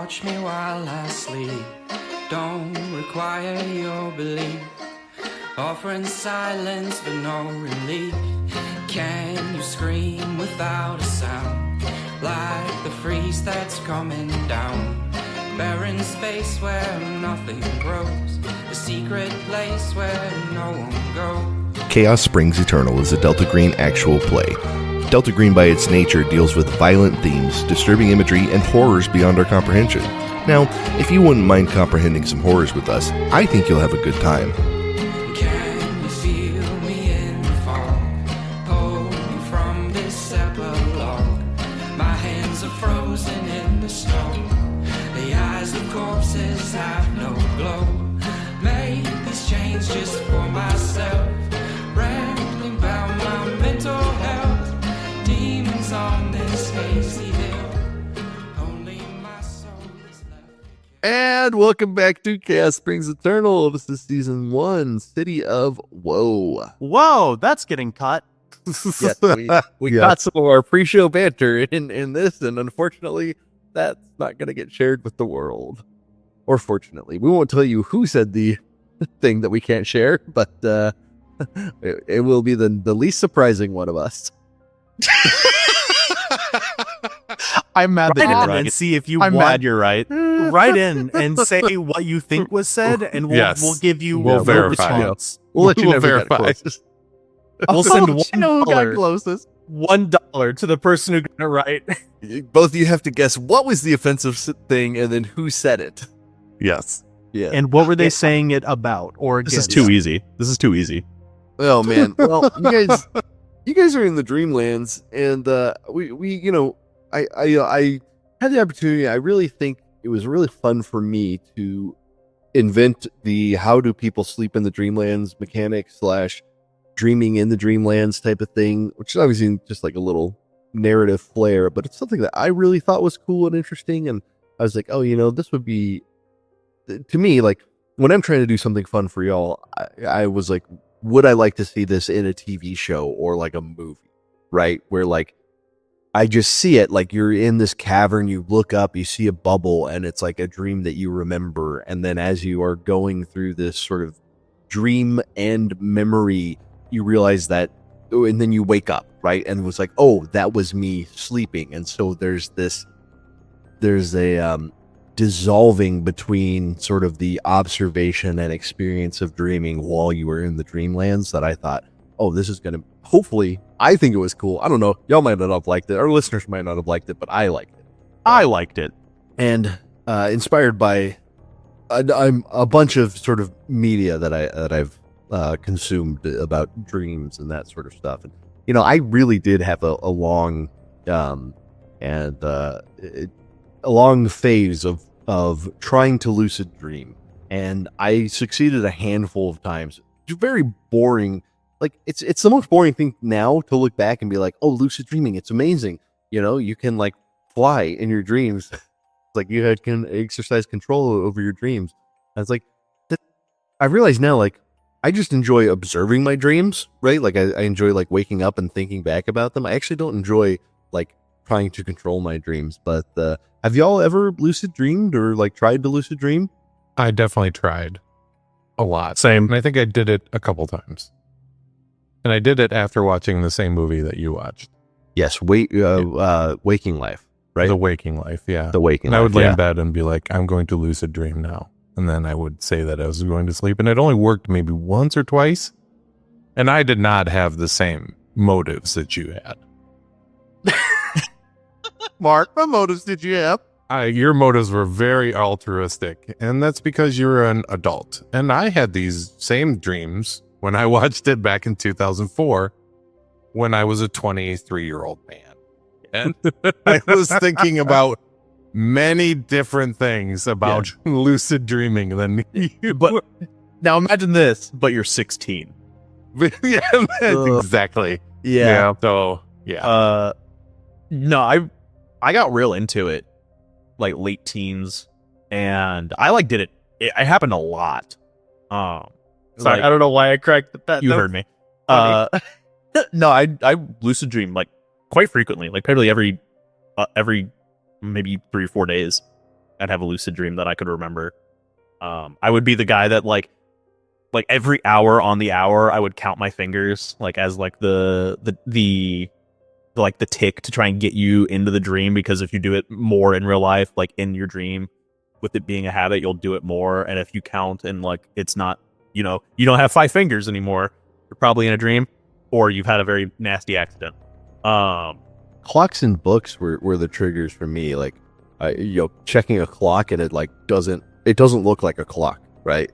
watch me while I sleep. Don't require your belief. Offering silence but no relief. Can you scream without a sound? Like the freeze that's coming down. Barren space where nothing grows. A secret place where no one goes. Chaos Springs Eternal is a Delta Green actual play. Delta Green by its nature deals with violent themes, disturbing imagery, and horrors beyond our comprehension. Now, if you wouldn't mind comprehending some horrors with us, I think you'll have a good time. Can you feel me in the fall? Hold me from this epilogue. My hands are frozen in the snow. The eyes of corpses have no glow. Made these chains just for myself. Rambling about my mental health. Demons on this hazy hill. Only my soul is left. And welcome back to Chaos Springs Eternal. This is Season 1, City of Woe. Whoa, that's getting cut. Yes, we got some of our pre-show banter in this, and unfortunately, that's not going to get shared with the world. Or fortunately, we won't tell you who said the thing that we can't share, but it will be the least surprising one of us. I'm mad that you're right. And see if I'm mad you're right. Write in and say what you think was said, and we'll give you we'll verify. response. We'll let you know verify. who got closest. We'll send closest. $1 to the person who got it right. Both of you have to guess what was the offensive thing and then who said it. Yes. Yeah. And what were they saying it about or against? This is too easy. This is too easy. Oh man. Well, you guys are in the Dreamlands, and I had the opportunity. I really think it was really fun for me to invent the how do people sleep in the Dreamlands mechanic / dreaming in the Dreamlands type of thing, which is obviously just like a little narrative flair, but it's something that I really thought was cool and interesting. And I was like, oh, this would be, to me, like when I'm trying to do something fun for y'all, I was like, would I like to see this in a TV show or like a movie, right? Where like, I just see it like you're in this cavern, you look up, you see a bubble, and it's like a dream that you remember. And then as you are going through this sort of dream and memory, you realize that, and then you wake up, right? And it was like, oh, that was me sleeping. And so there's a dissolving between sort of the observation and experience of dreaming while you were in the Dreamlands that I thought, oh, this is going to, hopefully, I think it was cool. I don't know. Y'all might not have liked it. Our listeners might not have liked it, but I liked it. I liked it. And inspired by a bunch of sort of media that I've consumed about dreams and that sort of stuff. And, I really did have a long phase of trying to lucid dream. And I succeeded a handful of times. It's very boring. Like it's the most boring thing now to look back and be like, oh, lucid dreaming, it's amazing. You can like fly in your dreams. It's like you can exercise control over your dreams. And it's like, I realize now, like, I just enjoy observing my dreams, right? Like I enjoy like waking up and thinking back about them. I actually don't enjoy like trying to control my dreams. But have y'all ever lucid dreamed or like tried to lucid dream? I definitely tried a lot. Same. And I think I did it a couple times. And I did it after watching the same movie that you watched. Yes, Waking Life, right? The Waking Life, yeah. The Waking and Life, I would lay yeah. in bed and be like, I'm going to lucid dream now. And then I would say that I was going to sleep. And it only worked maybe once or twice. And I did not have the same motives that you had. Mark, what motives did you have? Your motives were very altruistic. And that's because you're an adult. And I had these same dreams when I watched it back in 2004 when I was a 23-year-old man. And I was thinking about many different things about lucid dreaming than you. But now imagine this, but you're 16. Yeah, exactly. Yeah. So, yeah. No, I got real into it like late teens, and I like did it. It happened a lot. Sorry, I don't know why I cracked that. You heard me. No, I lucid dream like quite frequently, like probably every maybe 3 or 4 days. I'd have a lucid dream that I could remember. I would be the guy that like every hour on the hour I would count my fingers like as like the tick to try and get you into the dream, because if you do it more in real life, like in your dream, with it being a habit, you'll do it more. And if you count and like it's not, you don't have 5 fingers anymore, you're probably in a dream or you've had a very nasty accident. Clocks and books were the triggers for me. Like, checking a clock and it like doesn't look like a clock, right?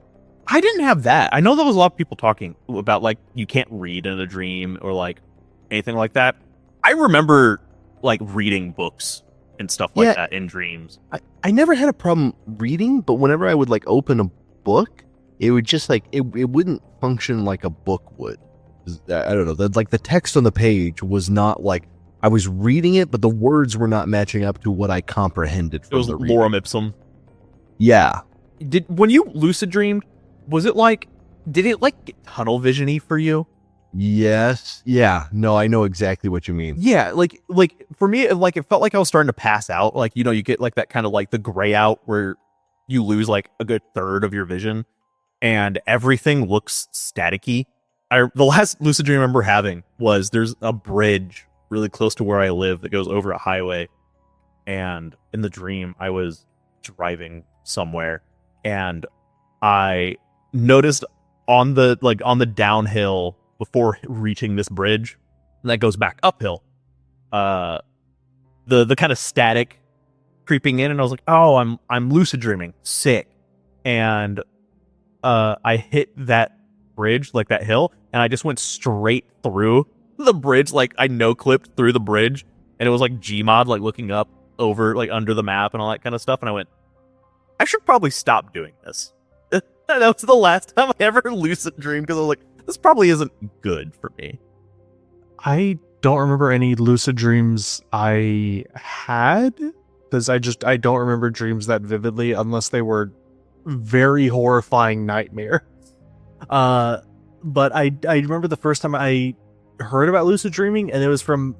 I didn't have that. I know there was a lot of people talking about like you can't read in a dream or like anything like that. I remember like reading books and stuff like that in dreams. I never had a problem reading, but whenever I would like open a book, it would just like it wouldn't function like a book would. I don't know. The text on the page was not like I was reading it, but the words were not matching up to what I comprehended from it was the reading. lorem ipsum. Yeah. When you lucid dreamed, did it like get tunnel vision-y for you? Yes. Yeah. No, I know exactly what you mean. Yeah, like for me, it felt like I was starting to pass out. Like, you get like that kind of like the gray out where you lose like a good third of your vision and everything looks staticky. The last lucid dream I remember having was there's a bridge really close to where I live that goes over a highway. And in the dream, I was driving somewhere and I noticed on the downhill before reaching this bridge that goes back uphill, the kind of static creeping in, and I was like, oh, I'm lucid dreaming, sick. And I hit that bridge, like that hill, and I just went straight through the bridge, like I no-clipped through the bridge, and it was like Gmod, like looking up over like under the map and all that kind of stuff, and I went, I should probably stop doing this. That was the last time I ever lucid dreamed, because I was like, this probably isn't good for me. I don't remember any lucid dreams I had, because I don't remember dreams that vividly unless they were very horrifying nightmares. But I remember the first time I heard about lucid dreaming, and it was from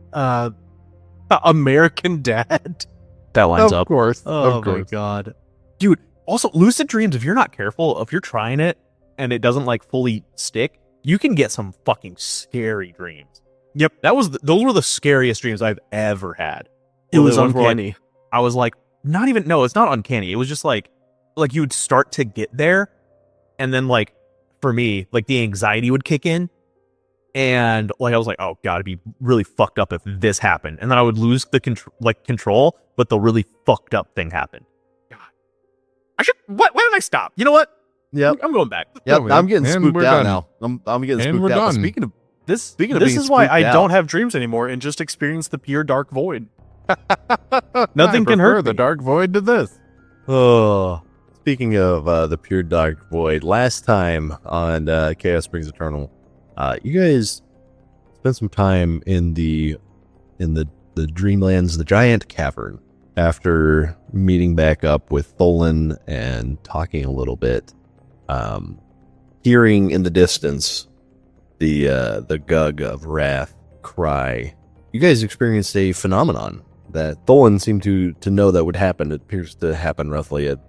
American Dad. That lines up. Of course. Oh my god. Dude, also lucid dreams, if you're not careful, if you're trying it and it doesn't like fully stick, you can get some fucking scary dreams. Yep, those were the scariest dreams I've ever had. It was uncanny. I was like, it's not uncanny. It was just like you would start to get there, and then like for me, like the anxiety would kick in, and like I was like, oh god, it'd be really fucked up if this happened, and then I would lose the control, but the really fucked up thing happened. God, why did I stop? You know what? Yep. I'm going back. Yep. I'm getting And spooked we're out done. now. I'm getting And spooked we're out. But done. speaking of This being is why spooked I out. don't have dreams anymore and just experience the pure dark void. Nothing can hurt the me. dark void to this. Oh, speaking of the pure dark void, last time on Chaos Springs Eternal, you guys spent some time in the Dreamlands, the giant cavern, after meeting back up with Tholen and talking a little bit. Hearing in the distance the Gug of Wrath cry, you guys experienced a phenomenon that Tholen seemed to know that would happen. It appears to happen roughly at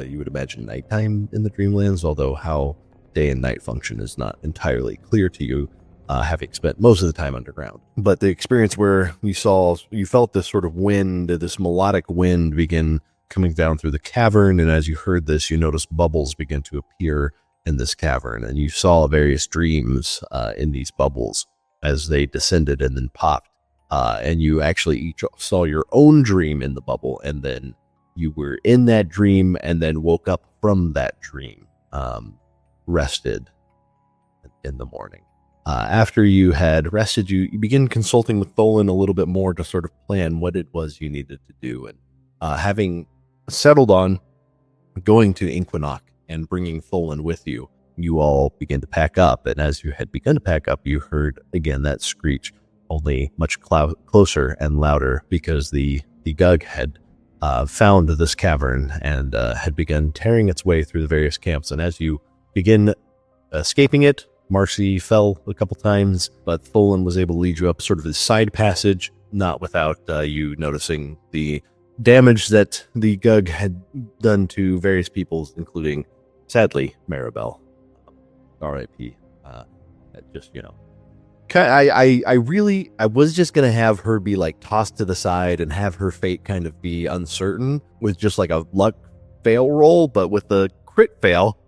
you would imagine nighttime in the Dreamlands, although how day and night function is not entirely clear to you, having spent most of the time underground. But the experience where you felt this sort of wind, this melodic wind begin coming down through the cavern, and as you heard this, you noticed bubbles begin to appear in this cavern, and you saw various dreams in these bubbles as they descended and then popped. And you actually each saw your own dream in the bubble, and then you were in that dream and then woke up from that dream, rested in the morning. After you had rested, you begin consulting with Tholen a little bit more to sort of plan what it was you needed to do. And having settled on going to Inquanok and bringing Tholen with you, you all begin to pack up. And as you had begun to pack up, you heard again that screech, only much closer and louder, because the Gug had found this cavern and had begun tearing its way through the various camps. And as you begin escaping it, Marcy fell a couple times, but Tholen was able to lead you up sort of a side passage, not without you noticing the damage that the Gug had done to various peoples, including, sadly, Maribel. R.I.P. Just, I was just going to have her be like tossed to the side and have her fate kind of be uncertain with just like a luck fail roll, but with the crit fail,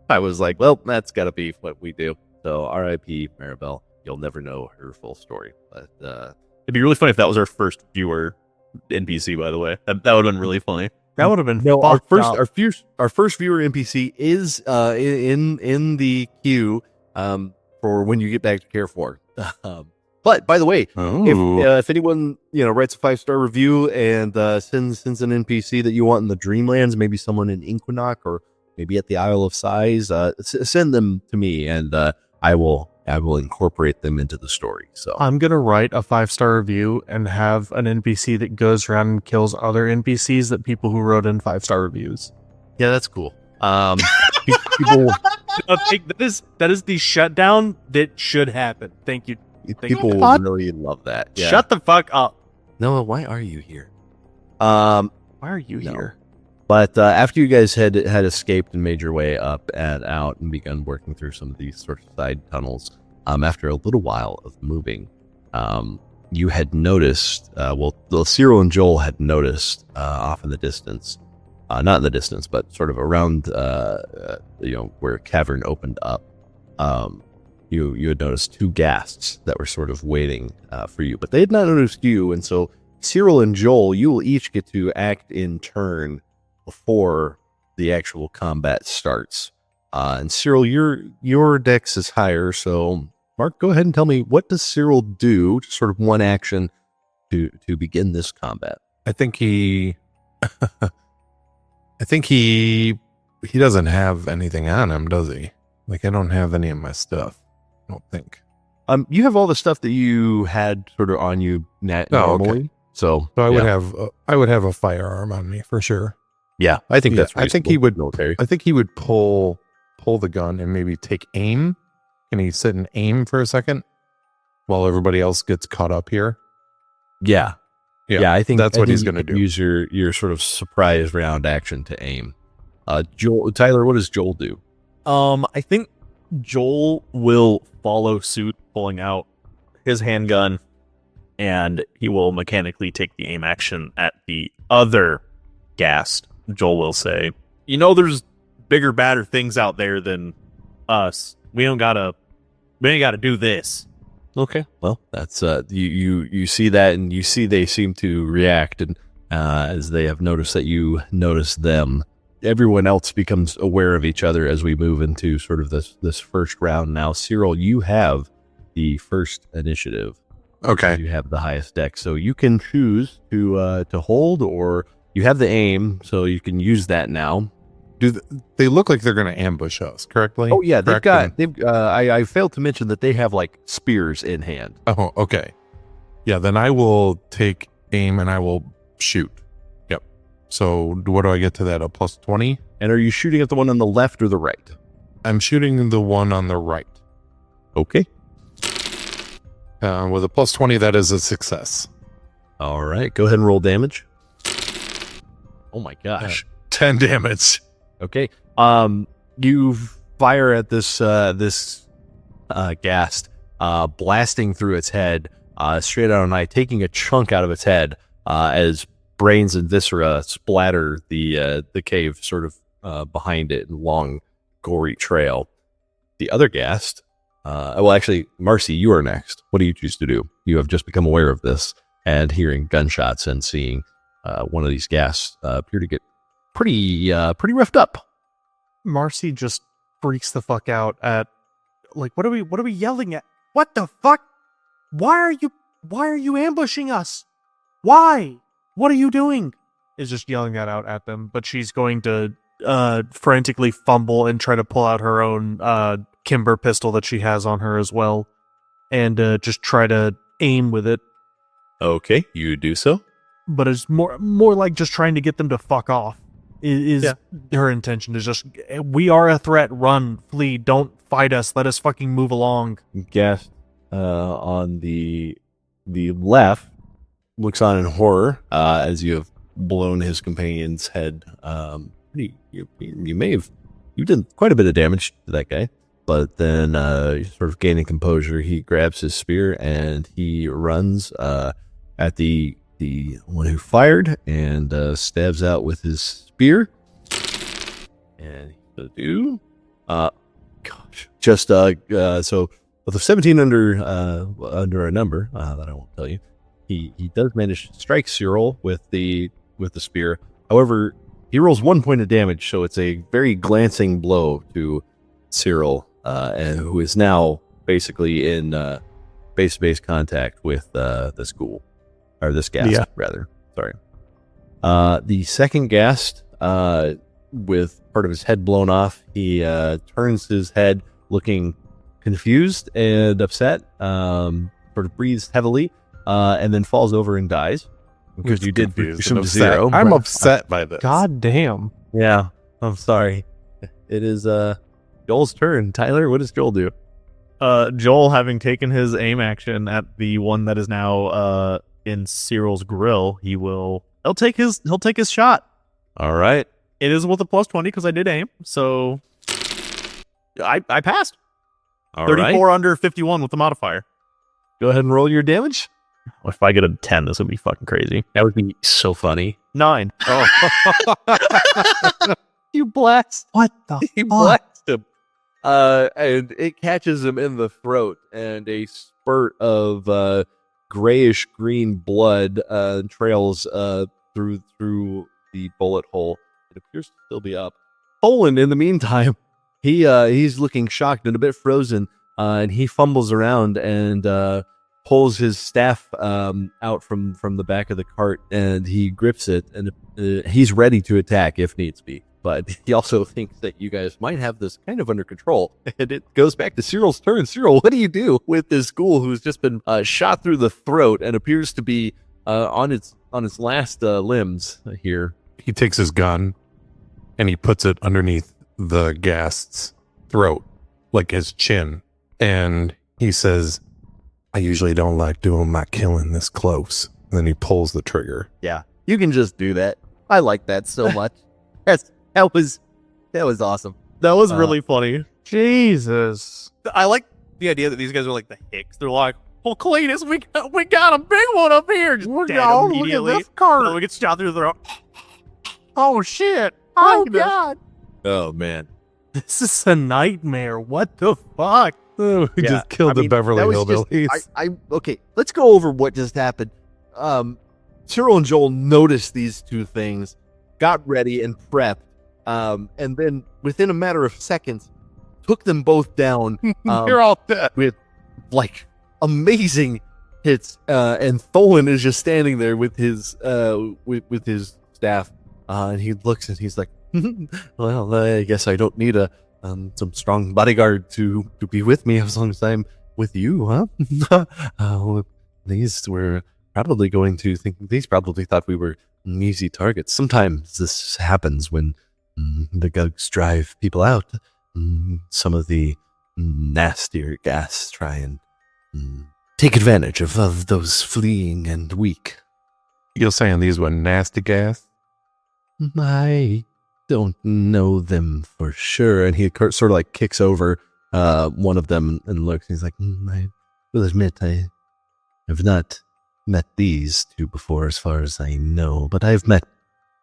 I was like, well, that's got to be what we do. So R.I.P. Maribel. You'll never know her full story, but it'd be really funny if that was our first viewer NPC. By the way, that would have been really funny. That would have been our first viewer NPC is in the queue for when you get back to Carrefour. But by the way, if anyone writes a 5-star review and sends an NPC that you want in the Dreamlands, maybe someone in Inquanok or maybe at the Isle of Sighs, send them to me and I will incorporate them into the story. So I'm gonna write a 5-star review and have an NPC that goes around and kills other NPCs that people who wrote in 5-star reviews. Yeah, that's cool. People, that is the shutdown that should happen. Thank you. People will really love that. Yeah. Shut the fuck up. Noah, why are you here? Why are you here? But after you guys had escaped and made your way up and out and begun working through some of these sort of side tunnels, after a little while of moving, you had noticed, Cyril and Joel had noticed off in the distance, not in the distance, but sort of around, where a cavern opened up, you had noticed 2 ghasts that were sort of waiting for you, but they had not noticed you. And so Cyril and Joel, you will each get to act in turn before the actual combat starts. And Cyril, your dex is higher, so Mark, go ahead and tell me, what does Cyril do, just sort of one action to begin this combat? I think he doesn't have anything on him, does he? Like, I don't have any of my stuff, I don't think. You have all the stuff that you had sort of on you normally. Okay. So I would have a firearm on me for sure. Yeah, I think that's I think military. I think he would pull the gun and maybe take aim. Can he sit and aim for a second while everybody else gets caught up here? Yeah. I think that's what he's going to do. Use your sort of surprise round action to aim. Tyler, what does Joel do? I think Joel will follow suit, pulling out his handgun, and he will mechanically take the aim action at the other ghast. Joel will say, there's bigger, badder things out there than us. We ain't gotta do this. Okay. Well, that's you see that, and you see they seem to react, and as they have noticed that you notice them, everyone else becomes aware of each other as we move into sort of this first round. Now, Cyril, you have the first initiative. Okay. You have the highest deck, so you can choose to hold, or you have the aim, so you can use that now. Do they look like they're going to ambush us? Correctly? Oh yeah, they've. I failed to mention that they have like spears in hand. Oh, okay. Yeah, then I will take aim and I will shoot. Yep. So what do I get to that? A plus 20? And are you shooting at the one on the left or the right? I'm shooting the one on the right. Okay. With a plus 20, that is a success. All right, go ahead and roll damage. Oh my gosh. 10 damage. Okay. You fire at this ghast, blasting through its head, straight out of an eye, taking a chunk out of its head, as brains and viscera splatter the cave sort of behind it in a long, gory trail. The other ghast, actually, Marcy, you are next. What do you choose to do? You have just become aware of this and hearing gunshots and seeing one of these ghasts appear to get pretty roughed up. Marcy just freaks the fuck out at, like, what are we yelling at? What the fuck? Why are you ambushing us? Why? What are you doing? Is just yelling that out at them, but she's going to frantically fumble and try to pull out her own Kimber pistol that she has on her as well, and just try to aim with it. Okay, you do so. But it's more like just trying to get them to fuck off. Her intention is just, we are a threat, run, flee, don't fight us, let us fucking move along. Ghast on the left looks on in horror as you have blown his companion's head. You did quite a bit of damage to that guy, but then sort of gaining composure, he grabs his spear and he runs at the one who fired and stabs out with his spear. And he'll do so with a 17 under a number that I won't tell you, he does manage to strike Cyril with the spear. However, he rolls 1 point of damage, so it's a very glancing blow to Cyril, and who is now basically in base-to-base contact with this ghoul, or this ghast, rather. Sorry. The second ghast, with part of his head blown off, he turns his head, looking confused and upset, sort of breathes heavily, and then falls over and dies. Because you did push him to 0. I'm upset by this. God damn. Yeah, I'm sorry. It is Joel's turn. Tyler, what does Joel do? Joel, having taken his aim action at the one that is now in Cyril's grill, he'll take his shot. All right. It is with a +20 because I did aim, so I passed. All 34 right. under 51 with the modifier. Go ahead and roll your damage. If I get a 10, this would be fucking crazy. That would be so funny. 9. Oh. You blast. What the He fuck? blasts him. And it catches him in the throat, and a spurt of grayish green blood trails through the bullet hole. It appears to still be up. Poland, in the meantime, he's looking shocked and a bit frozen, and he fumbles around and pulls his staff out from the back of the cart, and he grips it, and he's ready to attack if needs be. But he also thinks that you guys might have this kind of under control. And it goes back to Cyril's turn. Cyril, what do you do with this ghoul who's just been shot through the throat and appears to be on its last limbs here? He takes his gun and he puts it underneath the ghast's throat, like his chin. And he says, I usually don't like doing my killing this close. And then he pulls the trigger. Yeah, you can just do that. I like that so much. That was awesome. That was really funny. Jesus. I like the idea that these guys are like the Hicks. They're like, "Oh, Cletus, we got a big one up here." Just dead immediately. Look at this cart. So we get shot through the throat. Oh shit. Oh, God. Oh man, This is a nightmare. What the fuck? We just killed the Beverly Hillbillies. Okay, let's go over what just happened. Cyril and Joel noticed these two things, got ready and prepped, and then within a matter of seconds, took them both down. You're all dead. With like amazing hits, and Tholen is just standing there with his with his staff, and he looks and he's like, "Well, I guess I don't need some strong bodyguard to be with me as long as I'm with you, huh?" These were probably going to think. These probably thought we were easy targets. Sometimes this happens when the Gugs drive people out. Some of the nastier gas try and take advantage of those fleeing and weak. You're saying these were nasty gas? I don't know them for sure. And he sort of like kicks over one of them and looks. He's like, I will admit I have not met these two before as far as I know, but I've met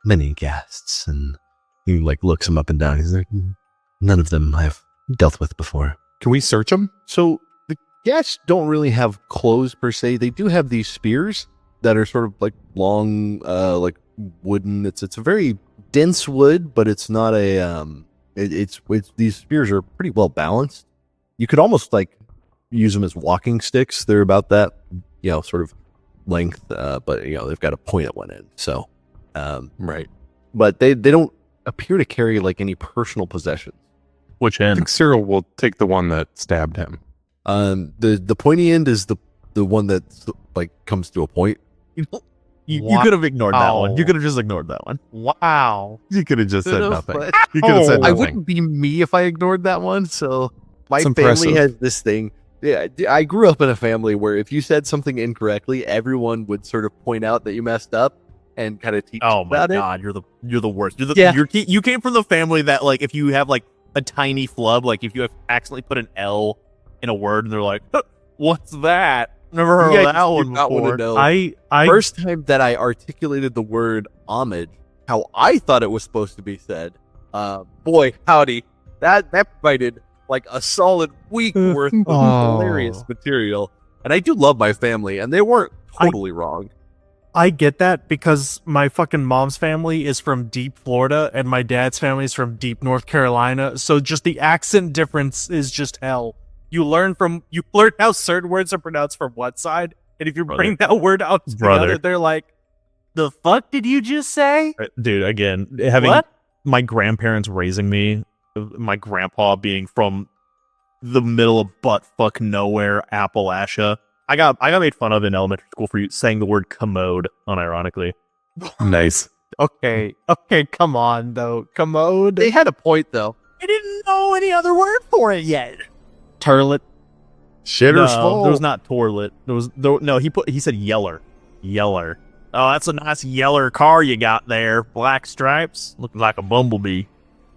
many ghasts. And he like looks them up and down. He's like, none of them I've dealt with before. Can we search them? So the ghasts don't really have clothes per se. They do have these spears that are sort of like long, like wooden. It's a very dense wood, but it's not a it's these spears are pretty well balanced. You could almost like use them as walking sticks. They're about that, sort of length, but they've got a point at one end. So Right. but they don't appear to carry like any personal possessions. Which I end? think Cyril will take the one that stabbed him. The pointy end is the one that like comes to a point. You could have ignored that one. You could have just ignored that one. Wow. You could have just said Could've, nothing. but- You could have said I nothing. wouldn't be me if I ignored that one. So my It's family impressive. has this thing. Yeah, I grew up in a family where if you said something incorrectly, everyone would sort of point out that you messed up, and kind of teach Oh my about it. god, you're the worst. Yeah. You came from the family that like if you have like a tiny flub, like if you have accidentally put an L in a word and they're like, huh, what's that? Never heard You of guys that do one not wanna before. know. I First time that I articulated the word homage, how I thought it was supposed to be said, boy, howdy, that provided like a solid week worth of Oh. hilarious material. And I do love my family, and they weren't totally wrong. I get that because my fucking mom's family is from deep Florida and my dad's family is from deep North Carolina. So just the accent difference is just hell. You learn how certain words are pronounced from one side, and if you bring that word out to the other, they're like, "The fuck did you just say?" Dude, again, having What? my grandparents raising me, my grandpa being from the middle of butt fuck nowhere, Appalachia. I got made fun of in elementary school for saying the word commode, unironically. Nice. Okay, come on though, commode. They had a point, though. I didn't know any other word for it yet. Turlet. Shitter's No, full. there was not toilet. He said yeller. Yeller. Oh, that's a nice yeller car you got there. Black stripes, looking like a bumblebee.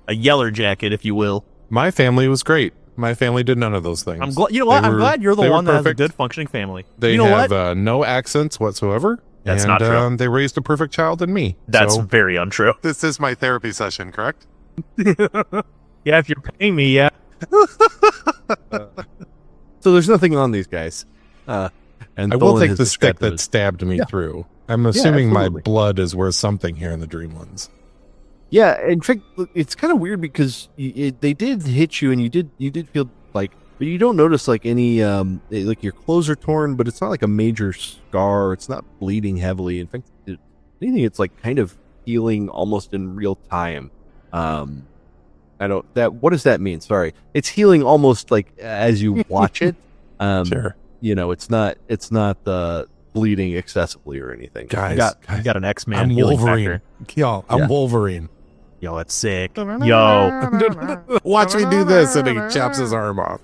A yeller jacket, if you will. My family was great. My family did none of those things. I'm glad. You know what? I'm glad you're the they were one that has a perfect. good functioning family. They you know have what? no accents whatsoever. That's and, not true. They raised a perfect child in me. That's So, very untrue. this is my therapy session, correct? Yeah, if you're paying me, yeah. So there's nothing on these guys. And I will Tholen take has the stick described that them as- stabbed me Yeah. through. I'm assuming my absolutely. blood is worth something here in the Dreamlands. Yeah, in fact, it's kind of weird because they did hit you, and you did feel like, but you don't notice like any like your clothes are torn, but it's not like a major scar. It's not bleeding heavily. In fact, anything, it's like kind of healing almost in real time. What does that mean? Sorry, it's healing almost like as you watch it. Sure. You know, it's not bleeding excessively or anything. Guys, You got an X-Man I'm healing Wolverine. Yo, I'm Yeah. Wolverine. Yo, that's sick. Yo. Watch me do this, and he chops his arm off.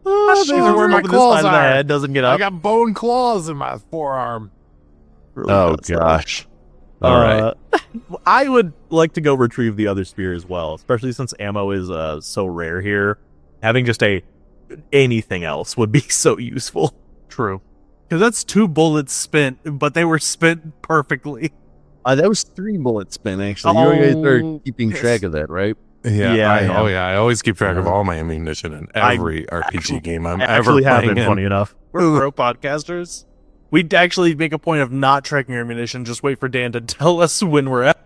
Oh, these are where my this claws side of the are. head doesn't get I up. got bone claws in my forearm. Oh gosh. All right. I would like to go retrieve the other spear as well, especially since ammo is so rare here. Having just anything else would be so useful. True. Because that's 2 bullets spent, but they were spent perfectly. That was 3 bullets spent, actually. You guys are keeping yes. track of that, right? Yeah, I am. I always keep track of all my ammunition in every RPG game I'm ever actually have playing been, in. funny enough. We're pro podcasters. We'd actually make a point of not tracking our ammunition, just wait for Dan to tell us when we're at.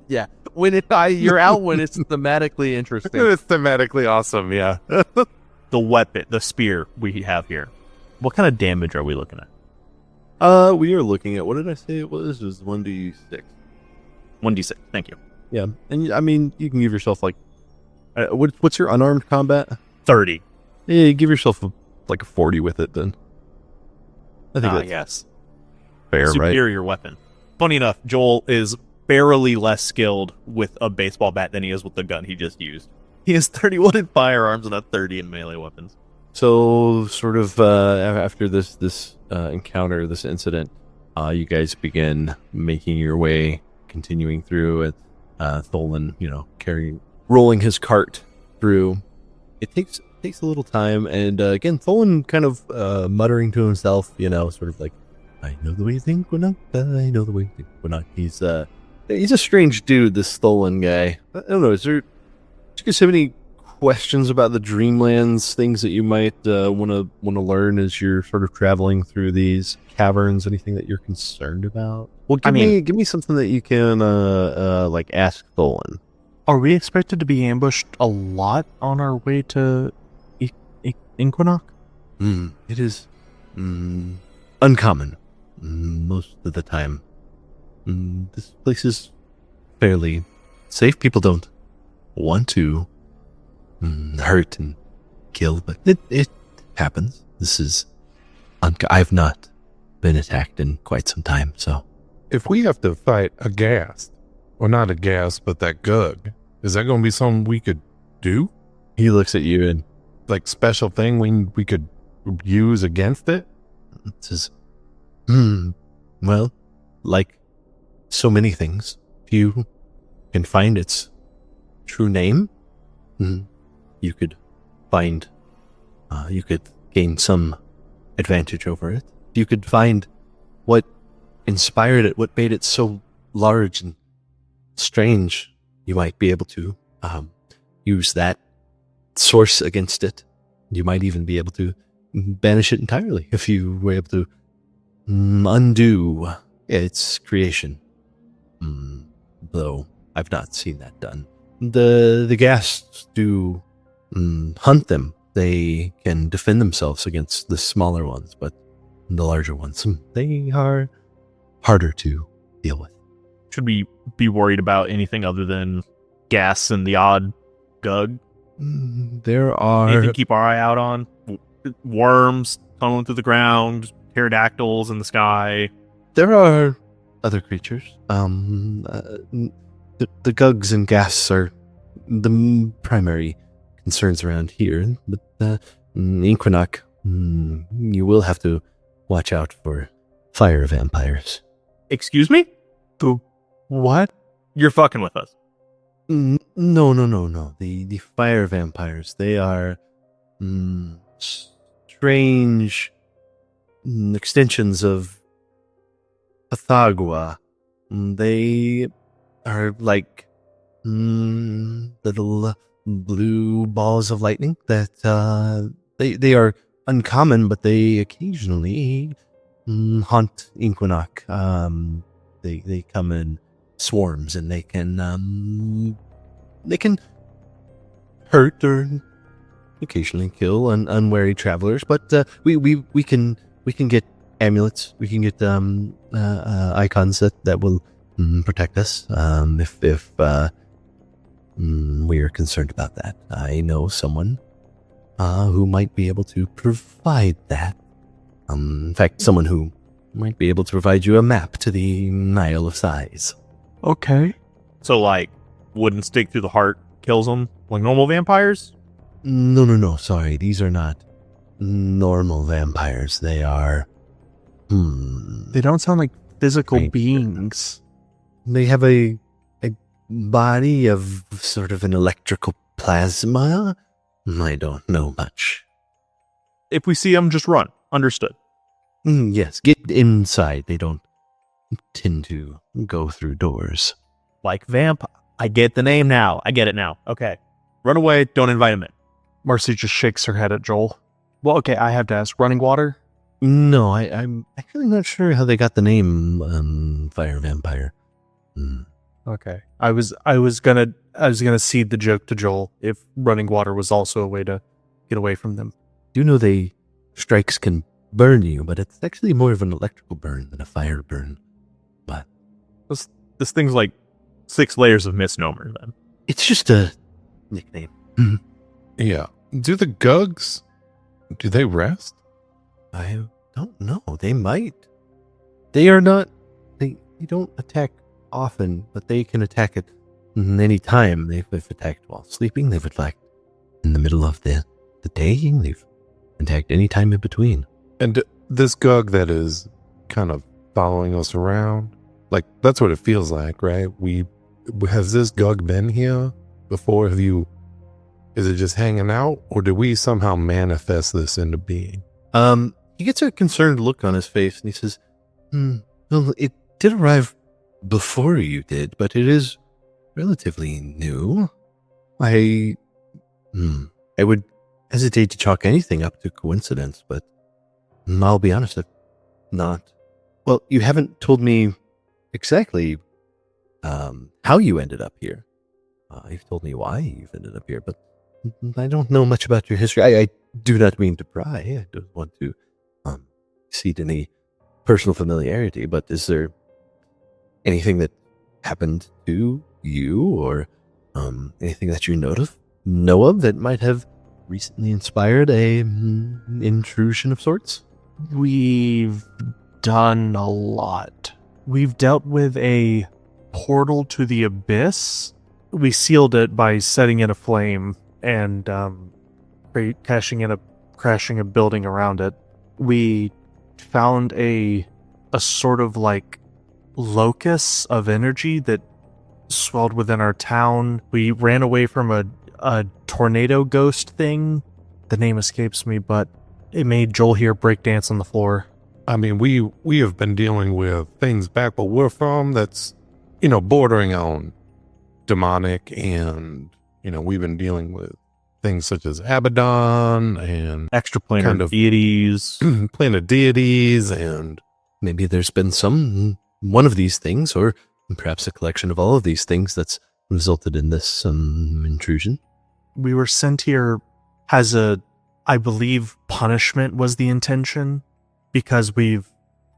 Yeah. You're out when it's thematically interesting. It's thematically awesome, yeah. The weapon, the spear we have here. What kind of damage are we looking at? We are looking at, what did I say it was? It was 1d6. 1d6. Thank you. Yeah. And I mean, you can give yourself like, what's your unarmed combat? 30. Yeah, you give yourself like a 40 with it then. I think that's Yes. fair, right? Superior weapon. Funny enough, Joel is barely less skilled with a baseball bat than he is with the gun he just used. He has 31 in firearms and a 30 in melee weapons. So, sort of after this encounter, this incident, you guys begin making your way, continuing through, and Tholen, rolling his cart through. It takes a little time, and again, Tholen kind of muttering to himself, sort of like, "I know the way you think, Inquanok. I know the way you think, Inquanok." He's a strange dude, this Tholen guy. I don't know. Do you guys have any questions about the Dreamlands, things that you might want to learn as you're sort of traveling through these caverns? Anything that you're concerned about? Well, give me something that you can like ask Tholen. Are we expected to be ambushed a lot on our way to Inquanok? It is uncommon most of the time. This place is fairly safe. People don't want to hurt and kill, but it happens. This is I've not been attacked in quite some time, so If we have to fight a ghast, or not a ghast, but that gug, is that going to be something we could do? he looks at you and Like special thing we could use against it? says, Well, like so many things, if you can find its true name, you could find, you could gain some advantage over it. You could find what inspired it, what made it so large and strange. You might be able to use that source against it. You might even be able to banish it entirely if you were able to undo its creation. Though I've not seen that done. The ghasts do hunt them. They can defend themselves against the smaller ones, but the larger ones, they are harder to deal with. Should we be worried about anything other than gas and the odd gug? There are... Anything to keep our eye out on? Worms tunneling through the ground, pterodactyls in the sky. There are other creatures. The gugs and ghasts are the primary concerns around here, but Inquanok, you will have to watch out for fire vampires. Excuse me? The what? You're fucking with us. No. The fire vampires, they are strange extensions of Pathagua. They are like little blue balls of lightning that they are uncommon, but they occasionally haunt Inquanok. They come in swarms, and they can hurt or occasionally kill unwary travelers. But we can get amulets. We can get icons that will protect us if we are concerned about that. I know someone who might be able to provide that. In fact, someone who might be able to provide you a map to the Nile of Sighs. Okay. So, like, wooden stake through the heart kills them like normal vampires? No. Sorry, these are not normal vampires. They are... They don't sound like physical Right. beings. They have a body of sort of an electrical plasma. I don't know much. If we see them, just run. Understood. Yes, get inside. They don't tend to go through doors. Like vamp. I get the name now. I get it now. Okay. Run away. Don't invite him in. Marcy just shakes her head at Joel. Well, okay, I have to ask. Running water? No, I'm actually not sure how they got the name Fire Vampire. Okay. I was gonna cede the joke to Joel if running water was also a way to get away from them. Do know they strikes can burn you, but it's actually more of an electrical burn than a fire burn. But This thing's like 6 layers of misnomer then. it's just a nickname. Yeah. Do the gugs, do they rest? I don't know. They might. They are not. They don't attack often, but they can attack at any time. They've attacked while sleeping. They've attacked in the middle of the day. They've attacked any time in between. And this gug that is kind of following us around, like that's what it feels like, right? Has this gug been here before? Is it just hanging out, or do we somehow manifest this into being? He gets a concerned look on his face, and he says, "Well, it did arrive before you did, but it is relatively new. I would hesitate to chalk anything up to coincidence, but I'll be honest, I've not. Well, you haven't told me exactly how you ended up here. You've told me why you've ended up here, but I don't know much about your history. I do not mean to pry. I don't want to exceed any personal familiarity, but is there anything that happened to you or anything that you know of that might have recently inspired a intrusion of sorts? We've done a lot. We've dealt with a portal to the abyss. We sealed it by setting it aflame and crashing a building around it. We found a a sort of like locus of energy that swelled within our town. We ran away from a tornado ghost thing. The name escapes me, but it made Joel here breakdance on the floor. I mean, we have been dealing with things back where we're from that's, bordering on demonic, and, we've been dealing with things such as Abaddon and Extraplanar kind of deities. planet deities, and Maybe there's been one of these things, or perhaps a collection of all of these things that's resulted in this intrusion. We were sent here as I believe punishment was the intention, because we've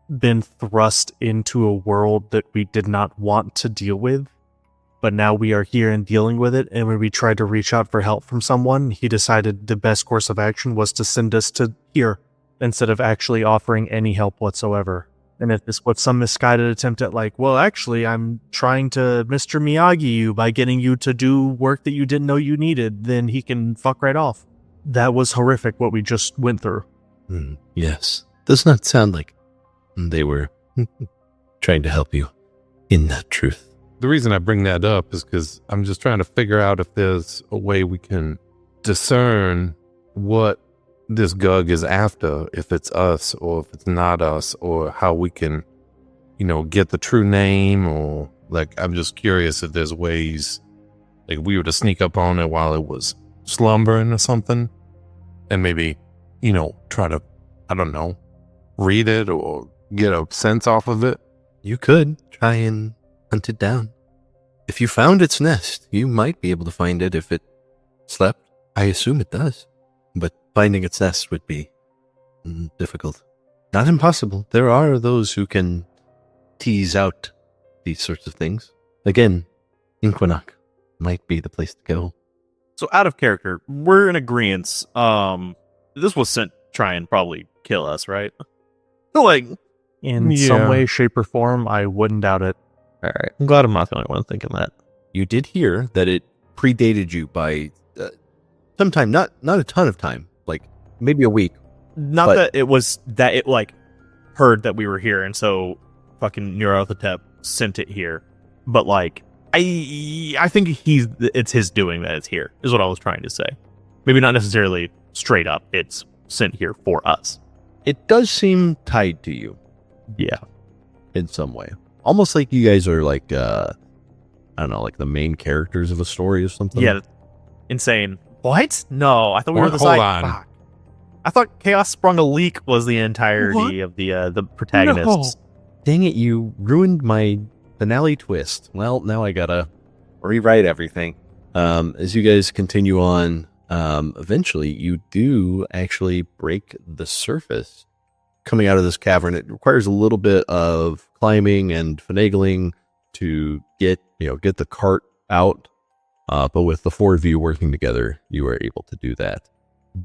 been thrust into a world that we did not want to deal with. But now we are here and dealing with it, and when we tried to reach out for help from someone, he decided the best course of action was to send us to here, instead of actually offering any help whatsoever. And if this was some misguided attempt at actually, I'm trying to Mr. Miyagi you by getting you to do work that you didn't know you needed, then he can fuck right off. That was horrific what we just went through. Yes. Does not sound like they were trying to help you in that truth. the reason I bring that up is because I'm just trying to figure out if there's a way we can discern what this Gug is after, if it's us or if it's not us, or how we can, you know, get the true name, or like, I'm just curious if there's ways, like, we were to sneak up on it while it was slumbering or something, and maybe, you know, try to, I don't know, read it or get a sense off of it. You could try and hunt it down. If you found its nest, you might be able to find it if it slept. I assume it does. But finding its nest would be difficult. Not impossible. There are those who can tease out these sorts of things. Again, Inquanok might be the place to go. So out of character, we're in agreement. This was sent to try and probably kill us, right? Like, In some way, shape, or form, I wouldn't doubt it. all right. I'm glad I'm not the only one thinking that. You did hear that it predated you by sometime, not a ton of time, like maybe a week. Not But- that it was that it like heard that we were here, and so fucking Nyarlathotep sent it here. But like, I think it's his doing that it's here, is what I was trying to say. Maybe not necessarily straight up. It's sent here for us. It does seem tied to you Yeah. in some way. Almost like you guys are like, I don't know, like the main characters of a story or something. Yeah. Insane. What? No, I thought we were the Hold side. on. Fuck. I thought Chaos Sprung a Leak was the entirety of the protagonists. Dang it, you ruined my finale twist. Well, now I gotta rewrite everything. As you guys continue on, eventually you do actually break the surface coming out of this cavern. It requires a little bit of climbing and finagling to get the cart out. But with the four of you working together, you are able to do that.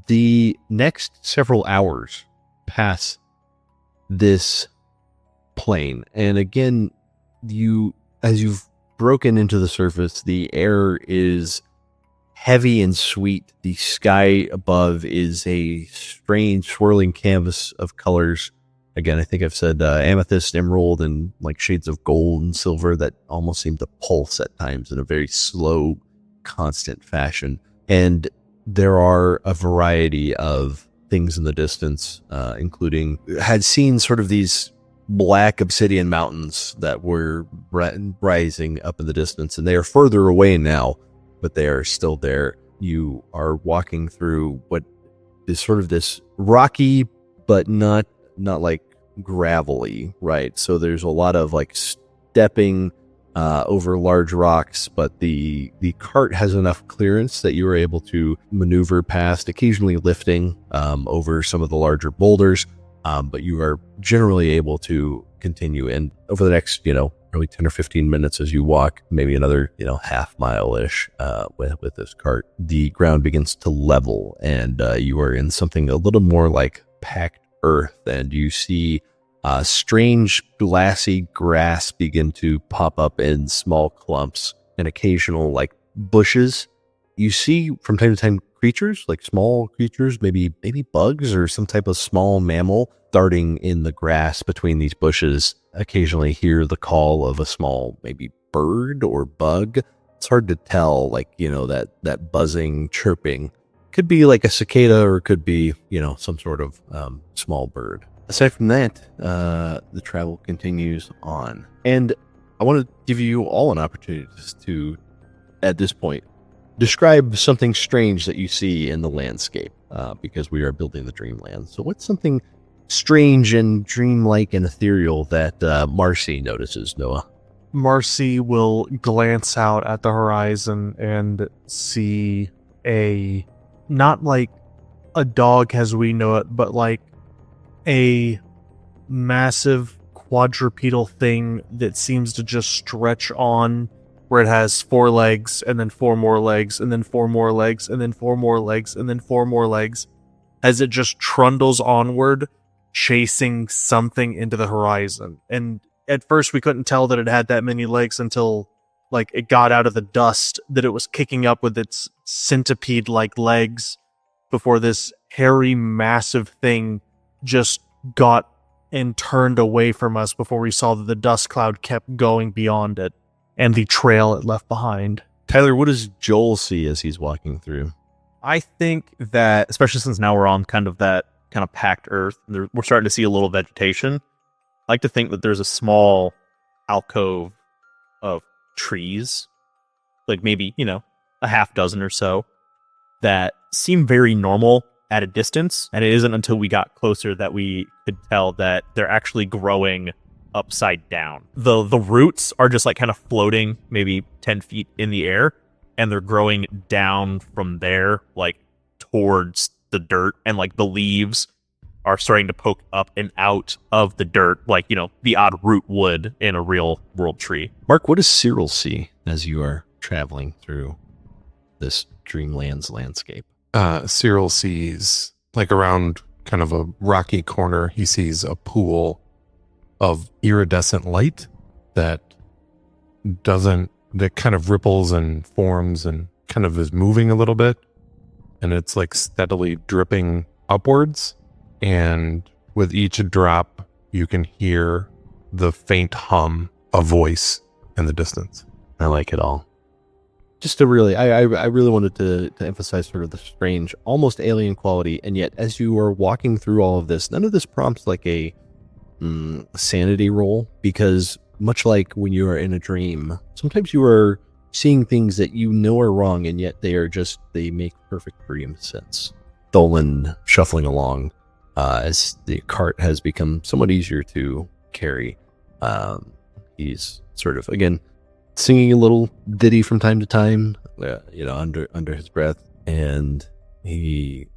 The next several hours pass this plane. And again, as you've broken into the surface, the air is heavy and sweet. The sky above is a strange swirling canvas of colors. Again, I think I've said amethyst, emerald, and like shades of gold and silver that almost seem to pulse at times in a very slow, constant fashion. And there are a variety of things in the distance, including, had seen sort of these black obsidian mountains that were rising up in the distance, and they are further away now, but they are still there. You are walking through what is sort of this rocky, but not like gravelly, right? So there's a lot of like stepping over large rocks, but the cart has enough clearance that you are able to maneuver past, occasionally lifting over some of the larger boulders, but you are generally able to continue. And over the next, probably 10 or 15 minutes as you walk, maybe another, half mile-ish with this cart, the ground begins to level, and you are in something a little more like packed earth, and you see strange glassy grass begin to pop up in small clumps and occasional like bushes. You see from time to time creatures, like small creatures, maybe bugs or some type of small mammal. darting in the grass between these bushes, occasionally hear the call of a small, maybe bird or bug. It's hard to tell, like, that buzzing, chirping. Could be like a cicada or could be, some sort of small bird. Aside from that, the travel continues on. And I want to give you all an opportunity to, at this point, describe something strange that you see in the landscape, because we are building the Dreamland. So what's something strange and dreamlike and ethereal that Marcy notices, Noah? Marcy will glance out at the horizon and see not like a dog as we know it, but like a massive quadrupedal thing that seems to just stretch on, where it has 4 legs and then 4 more legs and then 4 more legs and then 4 more legs and then 4 more legs, as it just trundles onward, chasing something into the horizon. And at first we couldn't tell that it had that many legs until like it got out of the dust that it was kicking up with its centipede-like legs, before this hairy, massive thing just got and turned away from us before we saw that the dust cloud kept going beyond it and the trail it left behind. Tyler, what does Joel see as he's walking through? I think that, especially since now we're on kind of that kind of packed earth, we're starting to see a little vegetation. I like to think that there's a small alcove of trees, like maybe, a half dozen or so, that seem very normal at a distance. And it isn't until we got closer that we could tell that they're actually growing upside down. The roots are just like kind of floating maybe 10 feet in the air, and they're growing down from there, like towards the dirt, and like the leaves are starting to poke up and out of the dirt, like, the odd root would in a real world tree. Mark, what does Cyril see as you are traveling through this Dreamland's landscape? Cyril sees, like, around kind of a rocky corner, he sees a pool of iridescent light that kind of ripples and forms and kind of is moving a little bit. And it's like steadily dripping upwards. And with each drop, you can hear the faint hum of voice in the distance. I like it all. Just to really, I really wanted to emphasize sort of the strange, almost alien quality. And yet, as you are walking through all of this, none of this prompts like a sanity roll, because much like when you are in a dream, sometimes you are seeing things that you know are wrong, and yet they make perfect dream sense. Dolan shuffling along, as the cart has become somewhat easier to carry. He's sort of, again, singing a little ditty from time to time, under his breath, and he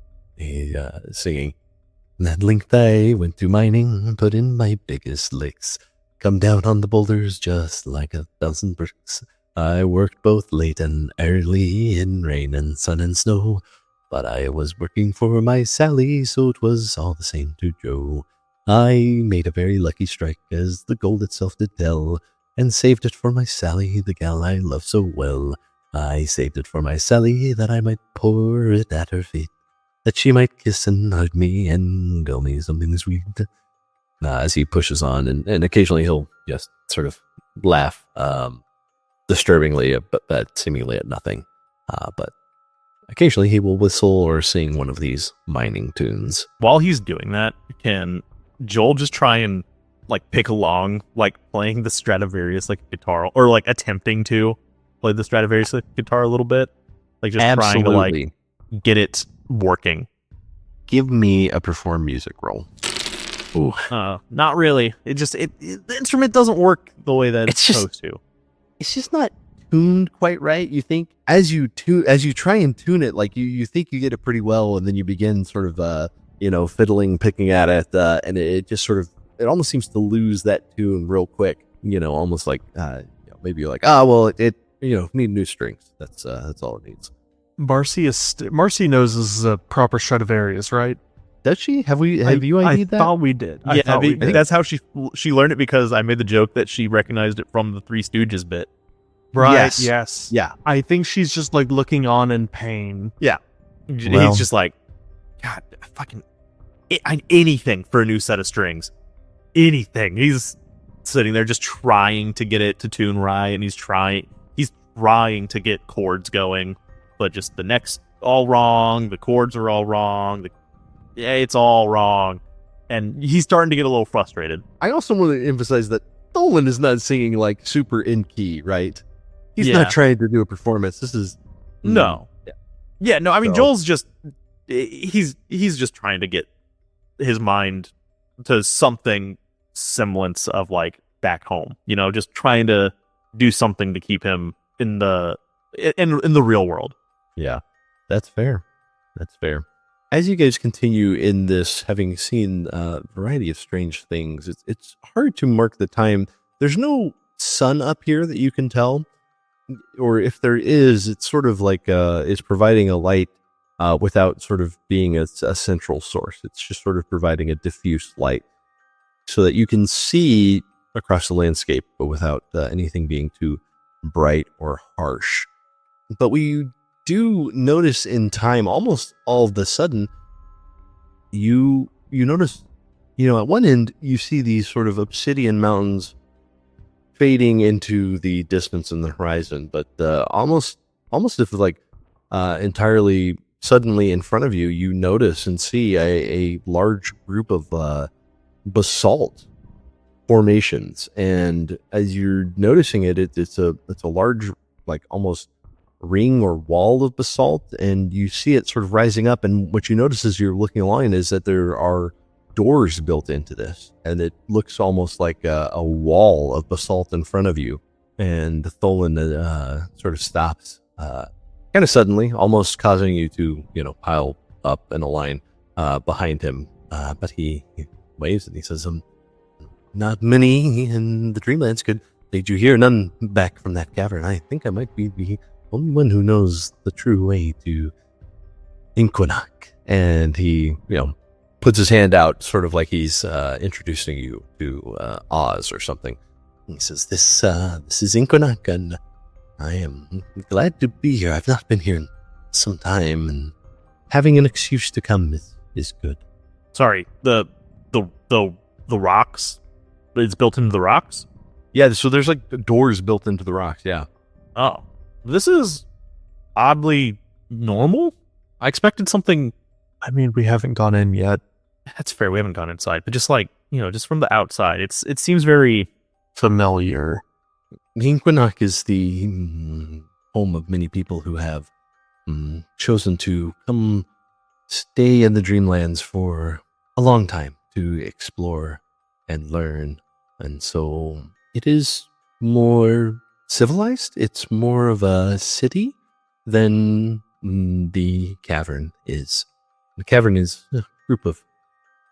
singing, "That length I went to mining, put in my biggest licks, come down on the boulders just like 1,000 bricks. I worked both late and early in rain and sun and snow, but I was working for my Sally, so it was all the same to Joe. I made a very lucky strike, as the gold itself did tell, and saved it for my Sally, the gal I love so well. I saved it for my Sally, that I might pour it at her feet, that she might kiss and hug me and tell me something sweet." As he pushes on, and occasionally he'll just sort of laugh disturbingly, but seemingly at nothing. But occasionally he will whistle or sing one of these mining tunes. While he's doing that, can Joel just try and like pick along, like playing the Stradivarius like guitar, or like attempting to play the Stradivarius like guitar a little bit, like just trying to like get it working? Give me a perform music roll. Ooh. Not really. The instrument doesn't work the way that it's supposed to. It's just not tuned quite right. You think as you try and tune it, like you think you get it pretty well, and then you begin sort of fiddling, picking at it, and it just sort of, it almost seems to lose that tune real quick. Almost like maybe you're like, it need new strings. That's all it needs. Marcy knows this is a proper Stradivarius, right? Does she? Have you ID'd that? I thought we did. That's how she learned it, because I made the joke that she recognized it from the Three Stooges bit. Right. Yes. Yeah. I think she's just like looking on in pain. Yeah. Well, he's just like, God, fucking anything for a new set of strings. Anything. He's sitting there just trying to get it to tune right, and he's trying to get chords going, but just the neck's all wrong, the chords are all wrong, it's all wrong, and he's starting to get a little frustrated. I also want to emphasize that Tholen is not singing like super in key, right? He's not trying to do a performance. This is no. No. I mean, So- Joel's just he's just trying to get his mind to something semblance of like back home. Just trying to do something to keep him in the real world. Yeah, that's fair. That's fair. As you guys continue in this, having seen a variety of strange things, it's hard to mark the time. There's no sun up here that you can tell, or if there is, it's sort of like it's providing a light without sort of being a central source. It's just sort of providing a diffuse light so that you can see across the landscape, but without anything being too bright or harsh. But we do notice in time, almost all of the sudden, you notice, at one end, you see these sort of obsidian mountains fading into the distance in the horizon, but almost if like entirely suddenly in front of you, you notice and see a large group of basalt formations, and as you're noticing it's a large, like almost ring or wall of basalt, and you see it sort of rising up, and what you notice as you're looking along is that there are doors built into this, and it looks almost like a wall of basalt in front of you. And Tholen sort of stops kind of suddenly, almost causing you to pile up in a line behind him, but he waves and he says, not many in the Dreamlands could lead you here, none back from that cavern. I think I might be the only one who knows the true way to Inquanok. And he, puts his hand out, sort of like he's introducing you to Oz or something. And he says, this is Inquanok, and I am glad to be here. I've not been here in some time, and having an excuse to come is good. Sorry, the rocks. It's built into the rocks? Yeah, so there's like doors built into the rocks, yeah. Oh. This is oddly normal? I expected something. I mean, we haven't gone in yet. That's fair, we haven't gone inside, but just like, just from the outside, it seems very Familiar. Inquanok is the home of many people who have chosen to come stay in the Dreamlands for a long time to explore and learn. And so it is more civilized. It's more of a city than the cavern is. The cavern is a group of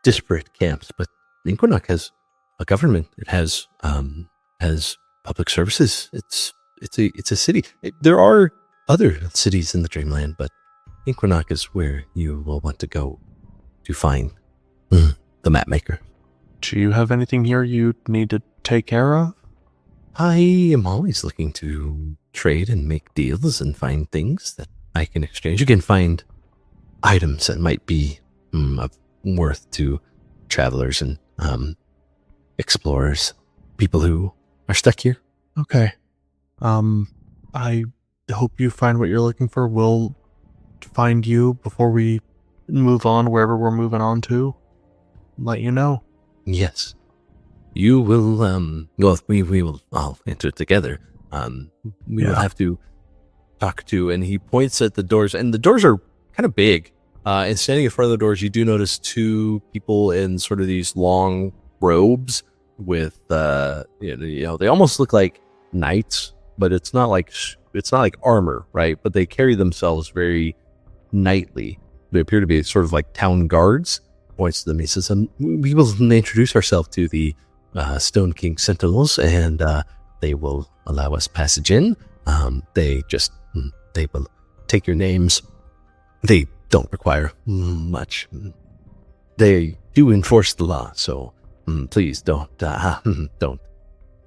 disparate camps, but Inquanok has a government. It has public services. It's a city. There are other cities in the Dreamland, but Inquanok is where you will want to go to find the map maker. Do you have anything here you need to take care of? I am always looking to trade and make deals and find things that I can exchange. You can find items that might be of worth to travelers and explorers, people who are stuck here. Okay. I hope you find what you're looking for. We'll find you before we move on wherever we're moving on to. Let you know. Yes. You will, well, we will all enter together. We will have to talk to, and he points at the doors, and the doors are kind of big. And standing in front of the doors, you do notice two people in sort of these long robes with, they almost look like knights, but it's not like armor, right? But they carry themselves very knightly. They appear to be sort of like town guards. Points to them. He says, we will introduce ourselves to the Stone King Sentinels, and they will allow us passage in. They will take your names. They don't require much. They do enforce the law, so please don't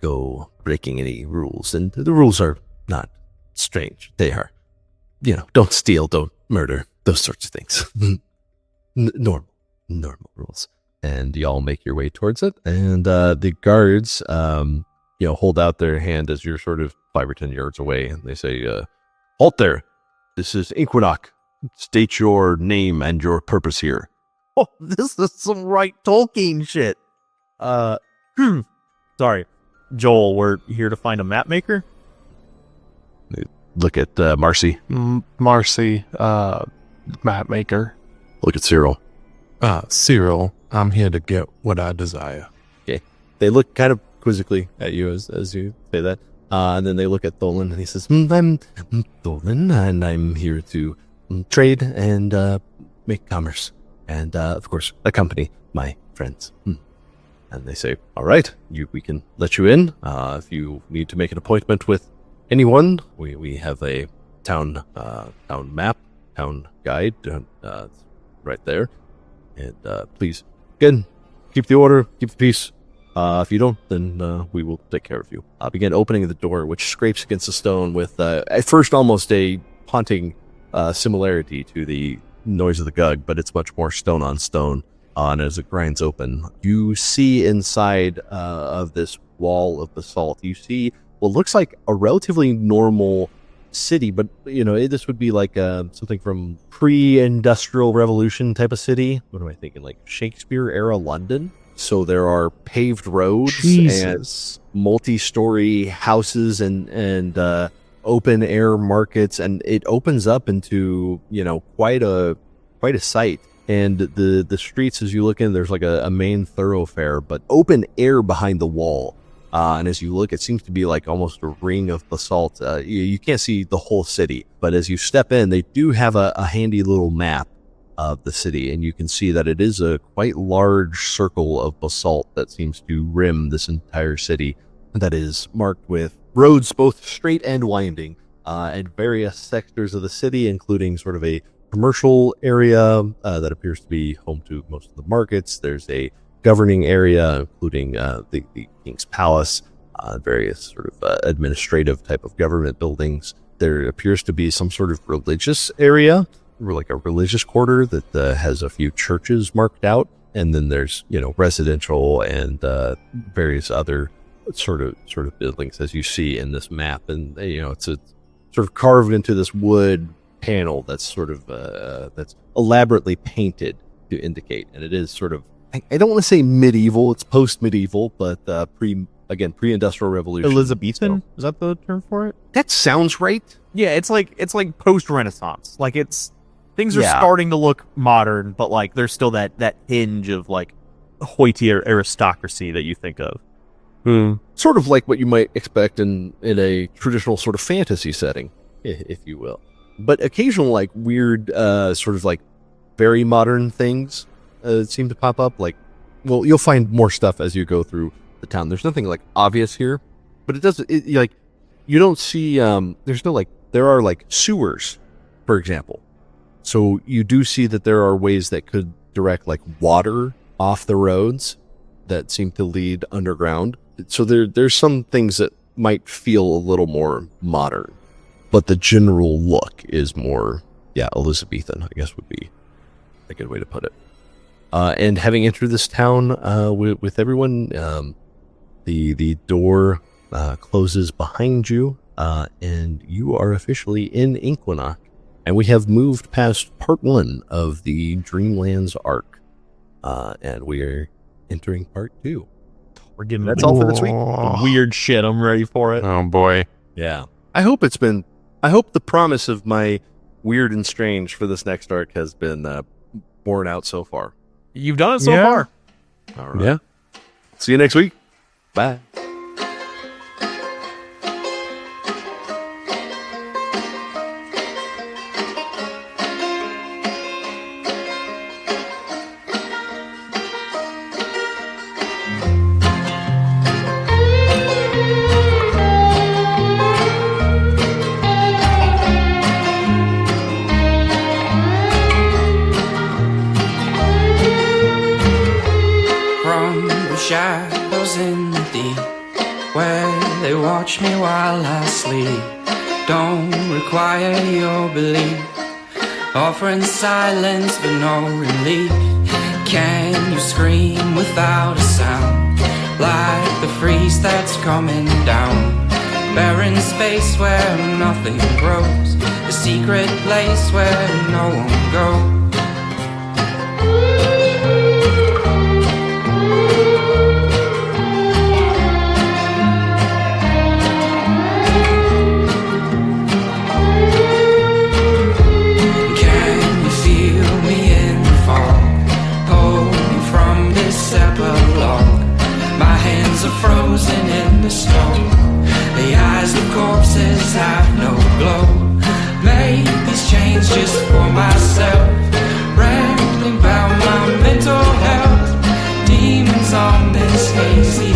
go breaking any rules. And the rules are not strange. They are, don't steal, don't murder, those sorts of things. Normal. Normal rules. And y'all make your way towards it. And the guards, hold out their hand as you're sort of 5 or 10 yards away. And they say, halt there. This is Inquanok. State your name and your purpose here. Oh, this is some right Tolkien shit. Sorry. Joel, we're here to find a map maker? Look at Marcy. Marcy, map maker. Look at Cyril. Cyril, I'm here to get what I desire. Okay. They look kind of quizzically at you as you say that. And then they look at Tholen and he says, I'm Tholen and I'm here to trade and make commerce. And, of course, accompany my friends. And they say, all right, we can let you in. If you need to make an appointment with anyone, we have a town map, town guide right there. And please, again, keep the order, keep the peace. If you don't, then we will take care of you. Begin opening the door, which scrapes against the stone with, at first, almost a haunting similarity to the noise of the gug, but it's much more stone on stone. And as it grinds open, you see inside of this wall of basalt, you see what looks like a relatively normal city, but this would be like something from pre-industrial revolution type of city. What am I thinking? Like Shakespeare era London. So there are paved roads and multi-story houses and open air markets, and it opens up into quite a sight. And the streets, as you look in, there's like a main thoroughfare, but open air behind the wall. And as you look, it seems to be like almost a ring of basalt. You can't see the whole city, but as you step in, they do have a handy little map of the city, and you can see that it is a quite large circle of basalt that seems to rim this entire city, that is marked with roads both straight and winding, and various sectors of the city, including sort of a commercial area that appears to be home to most of the markets. There's a governing area, including the King's Palace, various sort of administrative type of government buildings. There appears to be some sort of religious area, like a religious quarter that has a few churches marked out. And then there's, residential and various other sort of buildings, as you see in this map. And, it's a sort of carved into this wood panel that's sort of that's elaborately painted to indicate, and it is sort of, I don't want to say medieval, it's post-medieval, but pre-industrial revolution. Elizabethan? Is that the term for it? That sounds right. Yeah, it's like post-Renaissance. Like things are starting to look modern, but like there's still that hinge of like hoity aristocracy that you think of. Sort of like what you might expect in a traditional sort of fantasy setting, if you will. But occasional, like, weird, sort of, like, very modern things seem to pop up. Like, well, you'll find more stuff as you go through the town. There's nothing, like, obvious here. But it doesn't, like, you don't see, there's no, like, there are, like, sewers, for example. So you do see that there are ways that could direct, like, water off the roads that seem to lead underground. So there's some things that might feel a little more modern. But the general look is more, Elizabethan, I guess would be a good way to put it. And having entered this town with everyone, the door closes behind you, and you are officially in Inquanok. And we have moved past part 1 of the Dreamlands arc, and we are entering part 2. We're getting That's all for this week. Weird shit. I'm ready for it. Oh boy. Yeah. I hope the promise of my weird and strange for this next arc has been borne out so far. You've done it so far. All right. Yeah. See you next week. Bye. Shadows in the deep, where they watch me while I sleep, don't require your belief, offering silence but no relief. Can you scream without a sound, like the freeze that's coming down? Barren space where nothing grows, a secret place where no one goes. Can you feel me in the fall? Hold me from this epilogue. My hands are frozen in the snow. The eyes of corpses have no glow. Made these chains just for myself, rambling about my mental health. Demons on this hazy